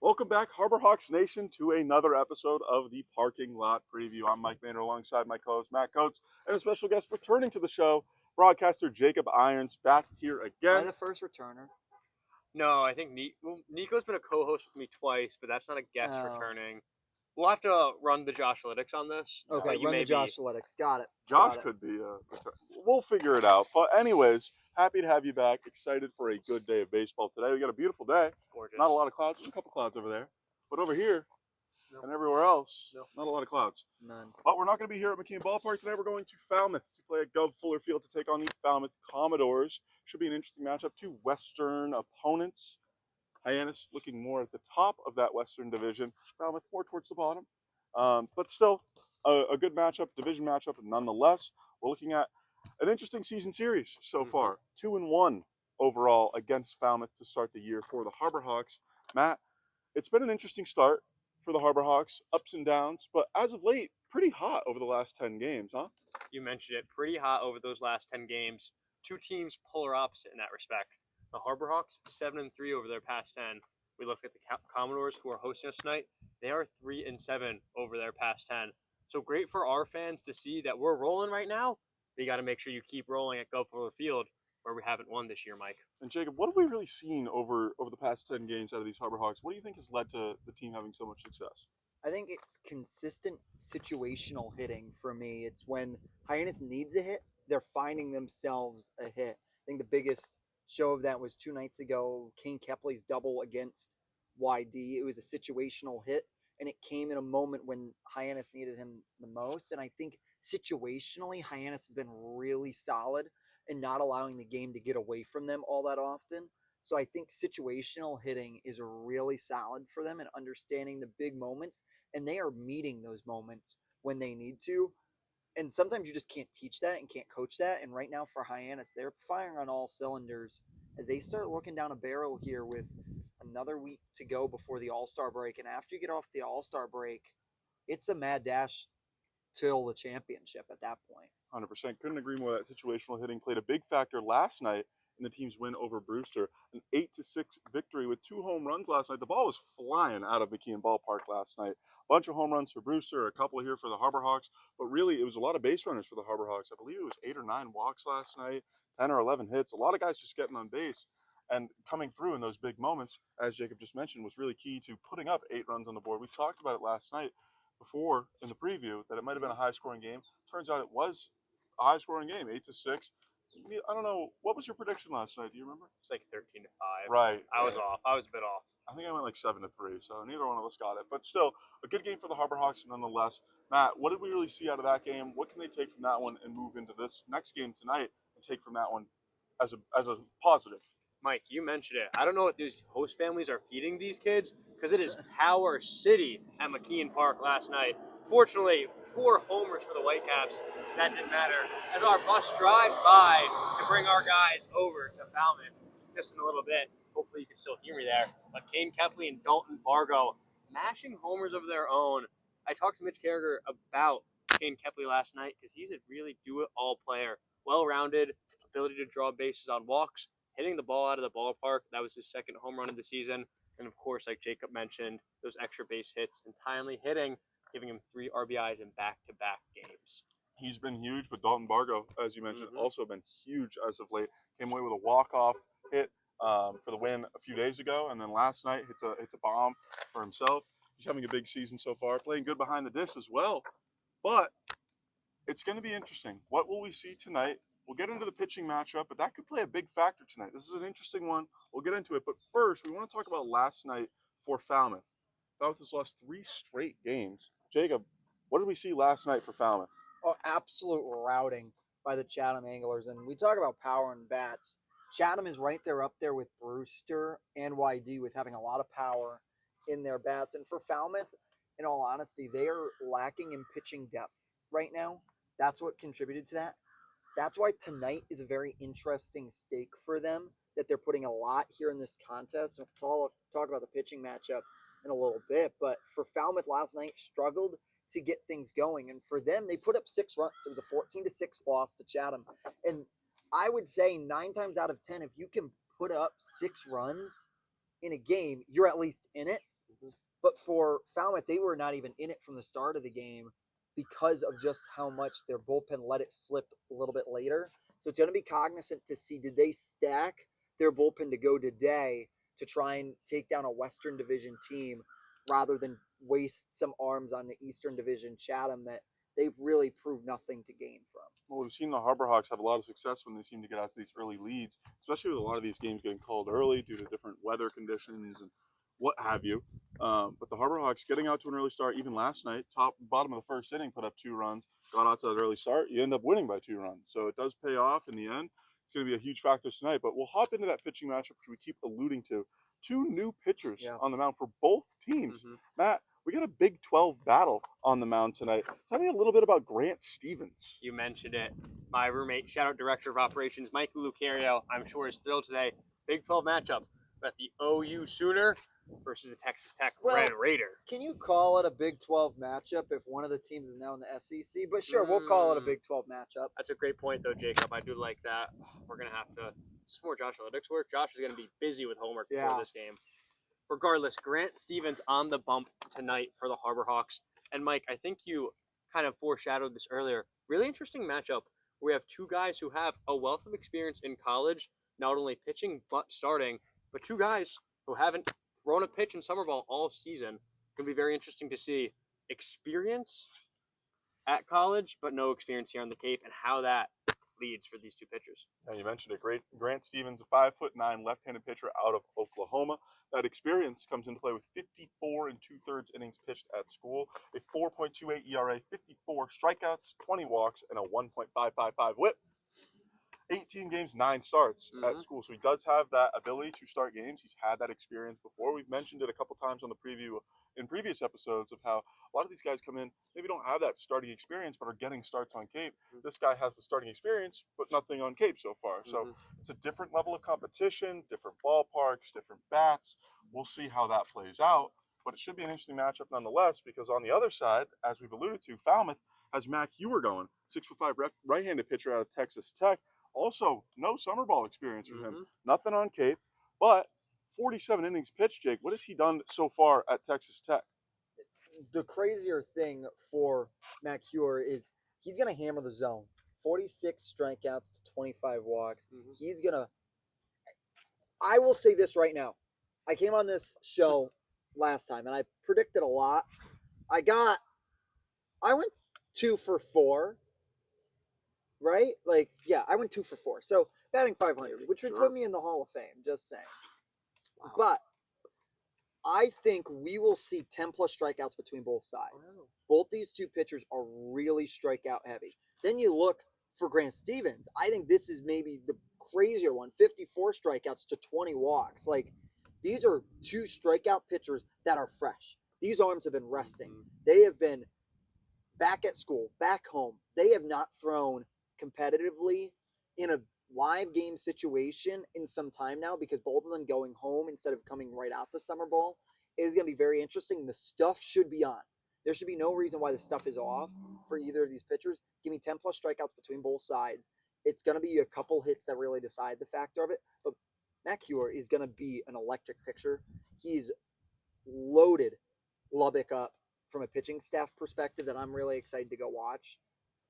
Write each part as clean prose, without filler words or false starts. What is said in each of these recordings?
Welcome back, Harbor Hawks Nation, to another episode of the Parking Lot Preview. I'm Mike Maynard alongside my co-host Matt Coates and a special guest returning to the show, broadcaster Jacob Irons, back here Am I again. the first returner? No, I think Nico's been a co-host with me twice, but that's not a guest returning. We'll have to run the Josh Lytics on this. Okay, run the Josh Lytics. Got it. Josh could be we'll figure it out. But anyways, happy to have you back. Excited for a good day of baseball today. We got a beautiful day. Gorgeous. Not a lot of clouds. There's a couple clouds over there. But over here and everywhere else, not a lot of clouds. None. But we're not going to be here at McKean Ballpark today. We're going to Falmouth to play at Gov Fuller Field to take on the Falmouth Commodores. Should be an interesting matchup. Two Western opponents. Hyannis looking more at the top of that Western division. Falmouth more towards the bottom. But still, a good matchup, division matchup nonetheless. We're looking at an interesting season series so far. 2-1 overall against Falmouth to start the year for the Harbor Hawks. Matt, it's been an interesting start for the Harbor Hawks, ups and downs, but as of late, pretty hot over the last 10 games, huh? You mentioned it, pretty hot over those last 10 games. Two teams polar opposite in that respect. The Harbor Hawks 7-3 over their past 10. We look at the Commodores, who are hosting us tonight. They are 3-7 over their past 10. So great for our fans to see that we're rolling right now. But you got to make sure you keep rolling at Gulf Fuller Field, where we haven't won this year, Mike. And Jacob, what have we really seen over the past 10 games out of these Harbor Hawks? What do you think has led to the team having so much success? I think it's consistent situational hitting for me. It's when Hyannis needs a hit, they're finding themselves a hit. I think the biggest show of that was 2 nights ago, Kane Kepley's double against YD. It was a situational hit, and it came in a moment when Hyannis needed him the most. And I think situationally, Hyannis has been really solid in not allowing the game to get away from them all that often. So I think situational hitting is really solid for them and understanding the big moments, and they are meeting those moments when they need to. And sometimes you just can't teach that and can't coach that. And right now for Hyannis, they're firing on all cylinders as they start looking down a barrel here with another week to go before the All-Star break. And after you get off the All-Star break, it's a mad dash till the championship at that point. 100%. Couldn't agree more. That situational hitting played a big factor last night in the team's win over Brewster. An 8-6 victory with 2 home runs last night. The ball was flying out of McKean Ballpark last night. A bunch of home runs for Brewster, a couple here for the Harbor Hawks, but really it was a lot of base runners for the Harbor Hawks. I believe it was 8 or 9 walks last night, 10 or 11 hits. A lot of guys just getting on base and coming through in those big moments, as Jacob just mentioned, was really key to putting up 8 runs on the board. We talked about it last night before in the preview that it might have been a high-scoring game. Turns out it was a high-scoring game, 8-6. I don't know. What was your prediction last night? Do you remember? It's like 13-5. Right. I was off. I was a bit off. I think I went like 7-3, so neither one of us got it. But still, a good game for the Harbor Hawks nonetheless. Matt, what did we really see out of that game? What can they take from that one and move into this next game tonight and take from that one as a positive? Mike, you mentioned it. I don't know what these host families are feeding these kids because it is Power City at McKean Park last night. Fortunately, 4 homers for the Whitecaps. That didn't matter as our bus drives by to bring our guys over to Falmouth just in a little bit. Hopefully you can still hear me there. But Kane Kepley and Dalton Bargo mashing homers of their own. I talked to Mitch Carragher about Kane Kepley last night because he's a really do-it-all player. Well-rounded, ability to draw bases on walks, hitting the ball out of the ballpark. That was his 2nd home run of the season. And, of course, like Jacob mentioned, those extra base hits and timely hitting, giving him 3 RBIs in back-to-back games. He's been huge, but Dalton Bargo, as you mentioned, also been huge as of late. Came away with a walk-off hit for the win a few days ago, and then last night hits a bomb for himself. He's having a big season so far, playing good behind the dish as well. But it's going to be interesting. What will we see tonight? We'll get into the pitching matchup, but that could play a big factor tonight. This is an interesting one. We'll get into it. But first, we want to talk about last night for Falmouth. Falmouth has lost 3 straight games. Jacob, what did we see last night for Falmouth? Oh, absolute routing by the Chatham Anglers. And we talk about power and bats. Chatham is right there up there with Brewster and YD with having a lot of power in their bats. And for Falmouth, in all honesty, they are lacking in pitching depth right now. That's what contributed to that. That's why tonight is a very interesting stake for them, that they're putting a lot here in this contest. And we'll talk about the pitching matchup in a little bit. But for Falmouth last night, struggled to get things going. And for them, they put up 6 runs. It was a 14-6 loss to Chatham. And I would say 9 times out of 10, if you can put up 6 runs in a game, you're at least in it. But for Falmouth, they were not even in it from the start of the game because of just how much their bullpen let it slip a little bit later. So it's going to be cognizant to see, did they stack their bullpen to go today to try and take down a Western Division team rather than waste some arms on the Eastern Division Chatham that they've really proved nothing to gain from. Well, we've seen the Harbor Hawks have a lot of success when they seem to get out to these early leads, especially with a lot of these games getting called early due to different weather conditions and what have you. But the Harbor Hawks getting out to an early start, even last night, bottom of the first inning, put up 2 runs, got out to that early start. You end up winning by 2 runs, so it does pay off in the end. It's going to be a huge factor tonight. But we'll hop into that pitching matchup, which we keep alluding to. 2 new pitchers on the mound for both teams. Matt, we got a Big 12 battle on the mound tonight. Tell me a little bit about Grant Stevens. You mentioned it. My roommate, shout out Director of Operations, Mike Lucario, I'm sure is thrilled today. Big 12 matchup. Got the OU Sooner versus the Texas Tech Red Raider. Can you call it a Big 12 matchup if one of the teams is now in the SEC? But sure, we'll call it a Big 12 matchup. That's a great point, though, Jacob. I do like that. We're going to have to some more Josh Analytics work. Josh is going to be busy with homework before this game. Regardless, Grant Stevens on the bump tonight for the Harbor Hawks. And Mike, I think you kind of foreshadowed this earlier. Really interesting matchup. We have 2 guys who have a wealth of experience in college, not only pitching but starting, but 2 guys who haven't thrown a pitch in summer ball all season. It's going to be very interesting to see experience at college, but no experience here on the Cape, and how that leads for these 2 pitchers. Yeah, you mentioned it. Great. Grant Stevens, a 5'9" left-handed pitcher out of Oklahoma. That experience comes into play with 54 2/3 innings pitched at school, a 4.28 ERA, 54 strikeouts, 20 walks, and a 1.555 WHIP. 18 games, 9 starts at school. So he does have that ability to start games. He's had that experience before. We've mentioned it a couple times on the preview in previous episodes of how a lot of these guys come in, maybe don't have that starting experience, but are getting starts on Cape. This guy has the starting experience, but nothing on Cape so far. So it's a different level of competition, different ballparks, different bats. We'll see how that plays out. But it should be an interesting matchup nonetheless, because on the other side, as we've alluded to, Falmouth has Mac Hewer going, 6'5" right-handed pitcher out of Texas Tech. Also, no summer ball experience from him. Nothing on Cape, but 47 innings pitched, Jake. What has he done so far at Texas Tech? The crazier thing for Mac Hewer is he's going to hammer the zone. 46 strikeouts to 25 walks. He's going to – I will say this right now. I came on this show last time, and I predicted a lot. I went 2 for 4. Right? Like, yeah, I went 2 for 4. So batting 500, which would put me in the Hall of Fame, just saying. Wow. But I think we will see 10 plus strikeouts between both sides. Wow. Both these 2 pitchers are really strikeout heavy. Then you look for Grant Stevens. I think this is maybe the crazier one, 54 strikeouts to 20 walks. Like, these are 2 strikeout pitchers that are fresh. These arms have been resting. They have been back at school, back home. They have not thrown competitively in a live game situation in some time now, because both of them going home instead of coming right out the summer ball is going to be very interesting. The stuff should be on. There should be no reason why the stuff is off for either of these pitchers. Give me 10 plus strikeouts between both sides. It's going to be a couple hits that really decide the factor of it. But Mac Hewer is going to be an electric pitcher. He's loaded Lubbock up from a pitching staff perspective that I'm really excited to go watch.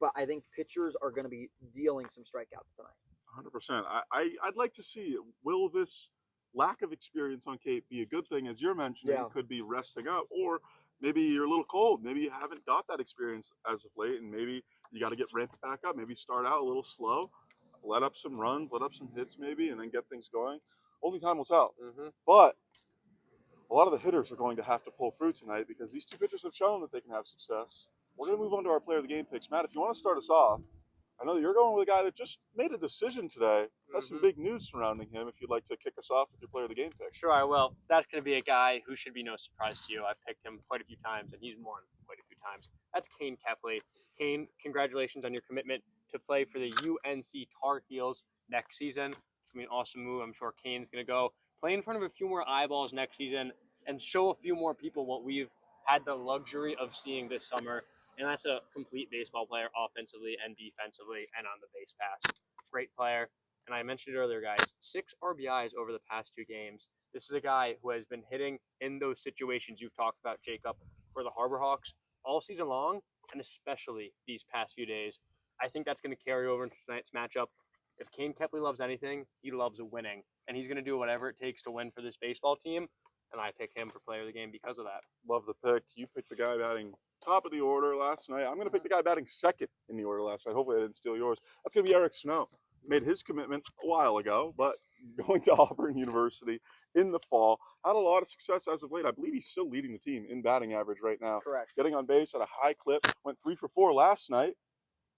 But I think pitchers are going to be dealing some strikeouts tonight. 100%. I'd like to see, will this lack of experience on Cape be a good thing, as you're mentioning? Could be resting up, or maybe you're a little cold. Maybe you haven't got that experience as of late, and maybe you got to get ramped back up. Maybe start out a little slow, let up some runs, let up some hits maybe, and then get things going. Only time will tell. But a lot of the hitters are going to have to pull through tonight, because these 2 pitchers have shown that they can have success. We're going to move on to our player of the game picks. Matt, if you want to start us off, I know that you're going with a guy that just made a decision today. That's some big news surrounding him. If you'd like to kick us off with your player of the game pick. Sure, I will. That's going to be a guy who should be no surprise to you. I've picked him quite a few times, and he's won quite a few times. That's Kane Kepley. Kane, congratulations on your commitment to play for the UNC Tar Heels next season. It's going to be an awesome move. I'm sure Kane's going to go play in front of a few more eyeballs next season and show a few more people what we've had the luxury of seeing this summer. And that's a complete baseball player offensively and defensively and on the base pass. Great player. And I mentioned it earlier, guys, 6 RBIs over the past 2 games. This is a guy who has been hitting in those situations you've talked about, Jacob, for the Harbor Hawks all season long, and especially these past few days. I think that's going to carry over into tonight's matchup. If Kane Kepley loves anything, he loves winning. And he's going to do whatever it takes to win for this baseball team. And I pick him for player of the game because of that. Love the pick. You picked the guy batting top of the order last night. I'm going to pick the guy batting second in the order last night. Hopefully I didn't steal yours. That's going to be Eric Snow. Made his commitment a while ago, but going to Auburn University in the fall. Had a lot of success as of late. I believe he's still leading the team in batting average right now. Correct. Getting on base at a high clip. Went 3 for 4 last night.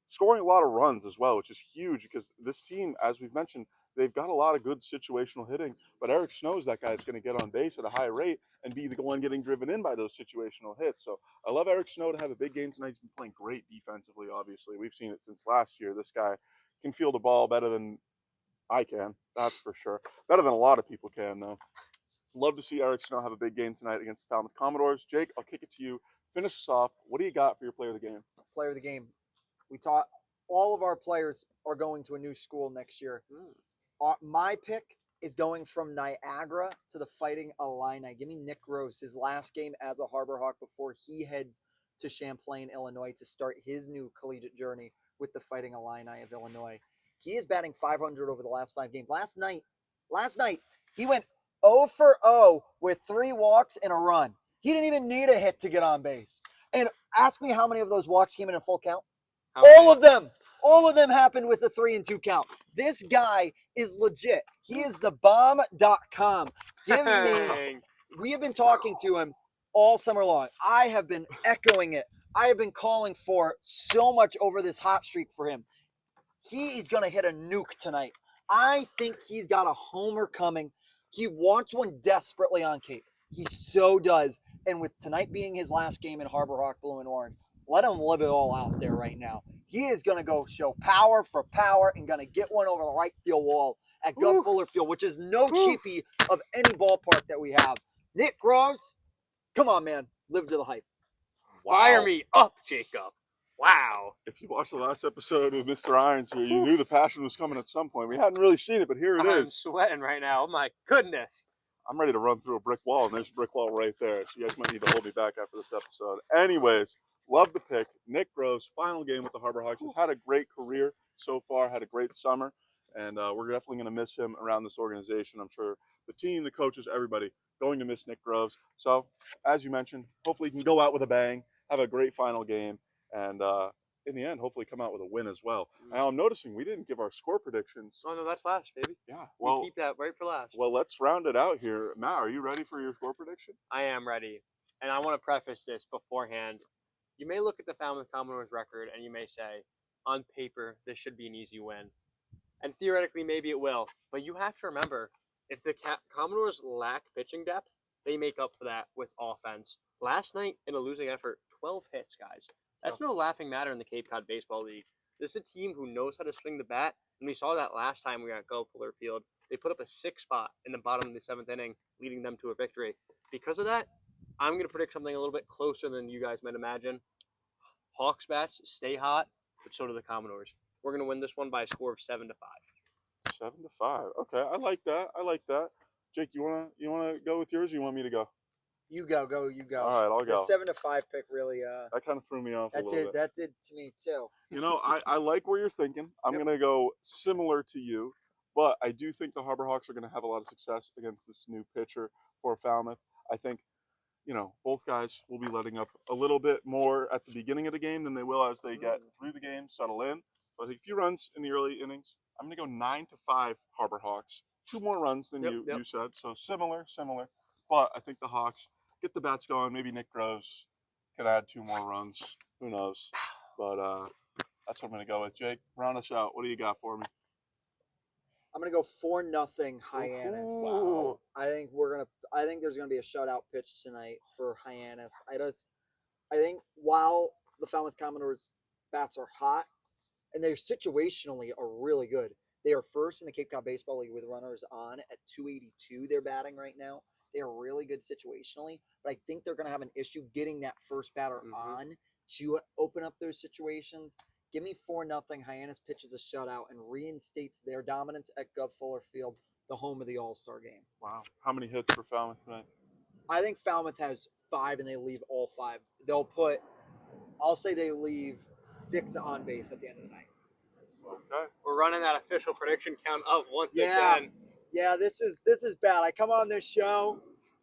Scoring a lot of runs as well, which is huge because this team, as we've mentioned, they've got a lot of good situational hitting. But Eric Snow is that guy that's going to get on base at a high rate and be the one getting driven in by those situational hits. So I love Eric Snow to have a big game tonight. He's been playing great defensively, obviously. We've seen it since last year. This guy can field the ball better than I can, that's for sure. Better than a lot of people can, though. Love to see Eric Snow have a big game tonight against the Falmouth Commodores. Jake, I'll kick it to you. Finish us off. What do you got for your player of the game? Player of the game. We taught all of our players are going to a new school next year. My pick is going from Niagara to the Fighting Illini. Give me Nick Rose, his last game as a Harbor Hawk before he heads to Champlain, Illinois to start his new collegiate journey with the Fighting Illini of Illinois. He is batting .500 over the last 5 games. Last night, he went 0 for 0 with 3 walks and a run. He didn't even need a hit to get on base. And ask me how many of those walks came in a full count. All of them. All of them happened with a 3 and 2 count. This guy is legit. He is the bomb.com. Give me. We have been talking to him all summer long. I have been echoing it. I have been calling for so much over this hot streak for him. He is going to hit a nuke tonight. I think he's got a homer coming. He wants one desperately on Cape. He so does. And with tonight being his last game in Harbor Hawk Blue and Orange, let him live it all out there right now. He is going to go show power for power and going to get one over the right field wall at Guff Fuller Field, which is no cheapie of any ballpark that we have. Nick Rose, come on, man. Live to the hype. Wow. Fire me up, Jacob. Wow. If you watched the last episode with Mr. Irons here, you knew the passion was coming at some point. We hadn't really seen it, but here it I'm is. sweating right now. Oh, my goodness. I'm ready to run through a brick wall, and there's a brick wall right there. So you guys might need to hold me back after this episode. Anyways, love the pick. Nick Rose, final game with the Harbor Hawks. Has had a great career so far, had a great summer, and we're definitely going to miss him around this organization. I'm sure the team, the coaches, everybody going to miss Nick Rose. So, as you mentioned, hopefully he can go out with a bang, have a great final game, and in the end, hopefully come out with a win as well. Now, I'm noticing we didn't give our score predictions. Oh, no, that's last, baby. Yeah, Well, we keep that right for last. Well, let's round it out here. Matt, are you ready for your score prediction? I am ready. And I want to preface this beforehand. You may look at the Falmouth Commodores record and you may say, on paper, this should be an easy win. And theoretically, maybe it will. But you have to remember, if the Commodores lack pitching depth, they make up for that with offense. Last night, in a losing effort, 12 hits, guys. That's no laughing matter in the Cape Cod Baseball League. This is a team who knows how to swing the bat, and we saw that last time we were at Guff Fuller Field. They put up a 6 spot in the bottom of the 7th inning, leading them to a victory. Because of that, I'm going to predict something a little bit closer than you guys might imagine. Hawks bats stay hot, but so do the Commodores. We're going to win this one by a score of 7-5. 7-5. Okay, I like that. Jake, you wanna go with yours, or you want me to go? You go. You go. All right, I'll go. The 7-5 pick really. That kind of threw me off a little bit. That did to me too. You know, I like where you're thinking. I'm going to go similar to you, but I do think the Harbor Hawks are going to have a lot of success against this new pitcher for Falmouth. I think, both guys will be letting up a little bit more at the beginning of the game than they will as they get through the game, settle in. So I think a few runs in the early innings. I'm going to go 9-5 Harbor Hawks. 2 more runs than you said, so similar. But I think the Hawks get the bats going. Maybe Nick Rose can add 2 more runs. Who knows? But that's what I'm going to go with. Jake, round us out. What do you got for me? I'm gonna go 4-0 Hyannis. Wow. I think there's gonna be a shutout pitch tonight for Hyannis. I think while the Falmouth Commodores bats are hot and they're situationally are really good. They are first in the Cape Cod Baseball League with runners on at 282. They're batting right now. They are really good situationally, but I think they're going to have an issue getting that first batter on to open up those situations. Give me 4-0. Hyannis pitches a shutout and reinstates their dominance at Gov Fuller Field, the home of the All-Star game. Wow. How many hits for Falmouth tonight? I think Falmouth has 5 and they leave all 5. I'll say they leave 6 on base at the end of the night. Okay. We're running that official prediction count up once Yeah. again. Yeah, this is bad. I come on this show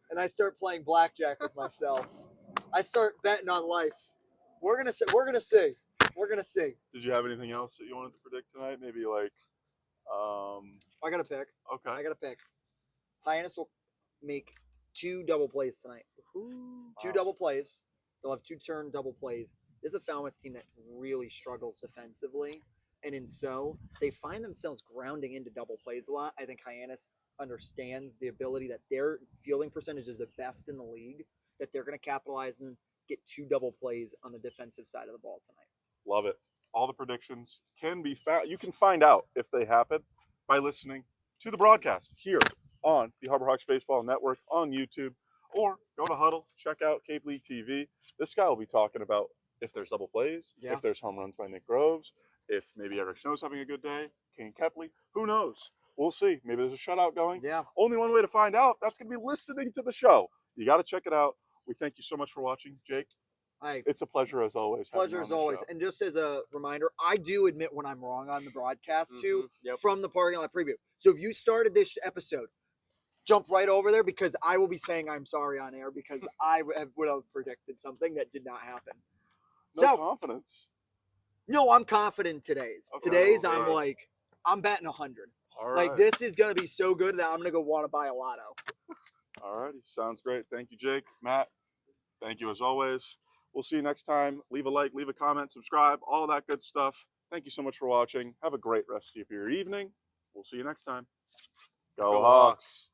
and I start playing blackjack with myself. I start betting on life. We're gonna see. Did you have anything else that you wanted to predict tonight? Maybe like, I gotta pick. okay. I gotta pick. Hyannis will make 2 double plays tonight. Two Wow. double plays. They'll have 2 turn double plays. This is a Falmouth team that really struggles defensively. And they find themselves grounding into double plays a lot. I think Hyannis understands the ability that their fielding percentage is the best in the league, that they're going to capitalize and get 2 double plays on the defensive side of the ball tonight. Love it. All the predictions can be found. You can find out if they happen by listening to the broadcast here on the Harbor Hawks Baseball Network on YouTube, or go to Huddle, check out Cape League TV. This guy will be talking about if there's double plays, Yeah. if there's home runs by Nick Groves, if maybe Eric Snow's having a good day, Kane Kepley, who knows? We'll see. Maybe there's a shutout going. Yeah. Only one way to find out. That's going to be listening to the show. You got to check it out. We thank you so much for watching, Jake. It's a pleasure as always. having you Pleasure on as the always. show. And just as a reminder, I do admit when I'm wrong on the broadcast too, Yep. from the parking lot preview. So if you started this episode, jump right over there because I will be saying I'm sorry on air because I would have predicted something that did not happen. No confidence. No, I'm confident today's. Okay. Today's, All I'm right. like, I'm betting 100. All right. Like, this is going to be so good that I'm going to go want to buy a lotto. All righty. Sounds great. Thank you, Jake. Matt, thank you as always. We'll see you next time. Leave a like, leave a comment, subscribe, all that good stuff. Thank you so much for watching. Have a great rest of your evening. We'll see you next time. Go Go Hawks.